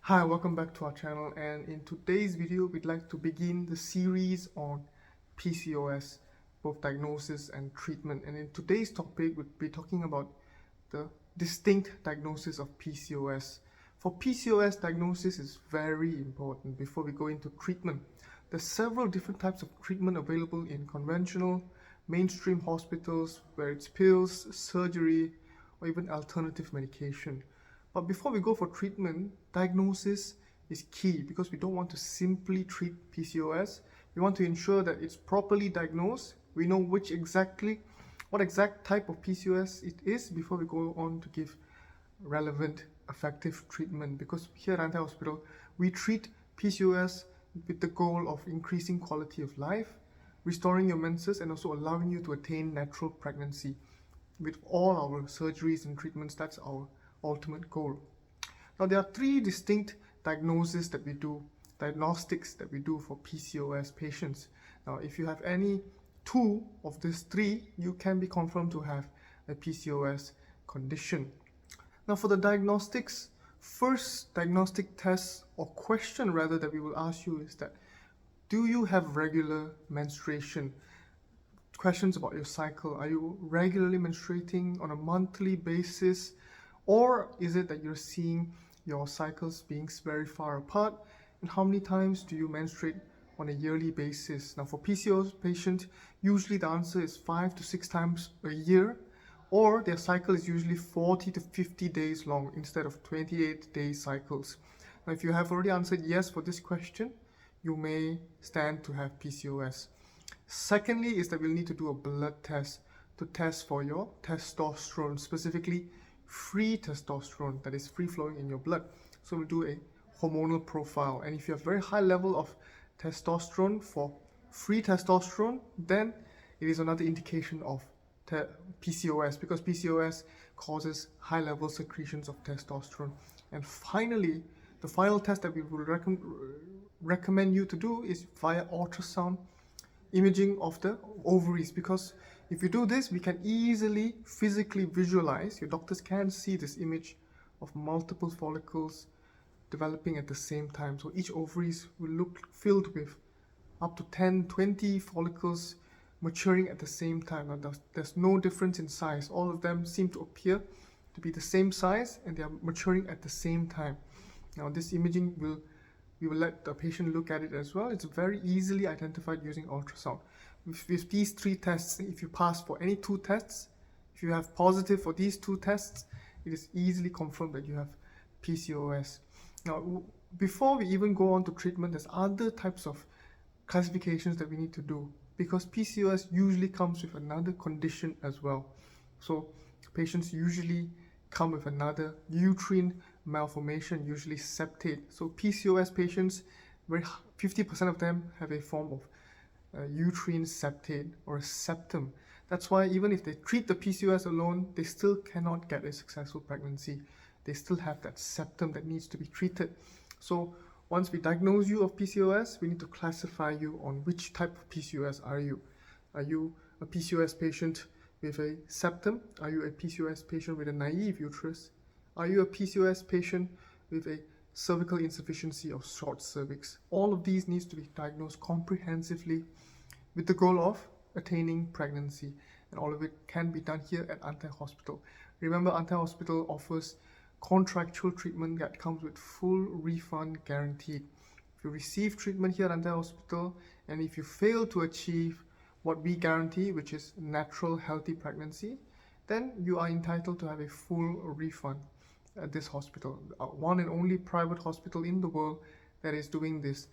Hi, welcome back to our channel, and in today's video we'd like to begin the series on PCOS, both diagnosis and treatment. And in today's topic we'll be talking about the distinct diagnosis of PCOS. For PCOS, diagnosis is very important before we go into treatment. There's several different types of treatment available in conventional mainstream hospitals, where it's pills, surgery, or even alternative medication. But before we go for treatment, diagnosis is key because we don't want to simply treat PCOS. We want to ensure that it's properly diagnosed. We know what exact type of PCOS it is before we go on to give relevant, effective treatment. Because here at Antai Hospital, we treat PCOS with the goal of increasing quality of life, restoring your menses, and also allowing you to attain natural pregnancy. With all our surgeries and treatments, that's our ultimate goal. Now, there are three distinct diagnoses that we do, diagnostics that we do for PCOS patients. Now, if you have any two of these three, you can be confirmed to have a PCOS condition. Now, for the diagnostics, first diagnostic test or question rather that we will ask you is that, do you have regular menstruation? Questions about your cycle. Are you regularly menstruating on a monthly basis? Or is it that you're seeing your cycles being very far apart? And how many times do you menstruate on a yearly basis? Now, for PCOS patients, usually the answer is 5 to 6 times a year, or their cycle is usually 40 to 50 days long instead of 28-day cycles. Now, if you have already answered yes for this question, you may stand to have PCOS. Secondly is that we'll need to do a blood test to test for your testosterone, specifically free testosterone, that is free flowing in your blood. So we'll do a hormonal profile, and if you have very high level of testosterone for free testosterone, then it is another indication of PCOS, because PCOS causes high level secretions of testosterone. And finally, the final test that we would recommend you to do is via ultrasound imaging of the ovaries, because if you do this, we can easily physically visualize, your doctors can see this image of multiple follicles developing at the same time. So each ovaries will look filled with up to 10-20 follicles maturing at the same time. Now, there's no difference in size. All of them seem to appear to be the same size, and they are maturing at the same time. Now, this imaging we will let the patient look at it as well. It's very easily identified using ultrasound. With these three tests, if you pass for any two tests, if you have positive for these two tests, it is easily confirmed that you have PCOS. Now, before we even go on to treatment, there's other types of classifications that we need to do, because PCOS usually comes with another condition as well. So patients usually come with another uterine malformation, usually septate. So PCOS patients, 50% of them have a form of uterine septate or a septum. That's why even if they treat the PCOS alone, they still cannot get a successful pregnancy. They still have that septum that needs to be treated. So once we diagnose you of PCOS, we need to classify you on which type of PCOS are you. Are you a PCOS patient with a septum? Are you a PCOS patient with a naive uterus? Are you a PCOS patient with a cervical insufficiency or short cervix? All of these needs to be diagnosed comprehensively with the goal of attaining pregnancy, and all of it can be done here at Antai Hospital. Remember, Antai Hospital offers contractual treatment that comes with full refund guaranteed. If you receive treatment here at Antai Hospital, and if you fail to achieve what we guarantee, which is natural, healthy pregnancy, then you are entitled to have a full refund at this hospital. One and only private hospital in the world that is doing this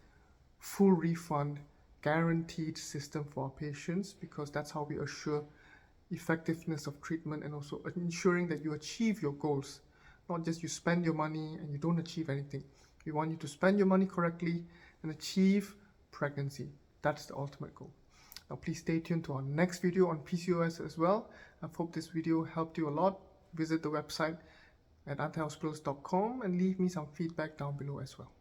full refund guaranteed system for our patients, because that's how we assure effectiveness of treatment and also ensuring that you achieve your goals. Not just you spend your money and you don't achieve anything. We want you to spend your money correctly and achieve pregnancy. That's the ultimate goal. Now, please stay tuned to our next video on PCOS as well. I hope this video helped you a lot. Visit the website at antaihospitals.com and leave me some feedback down below as well.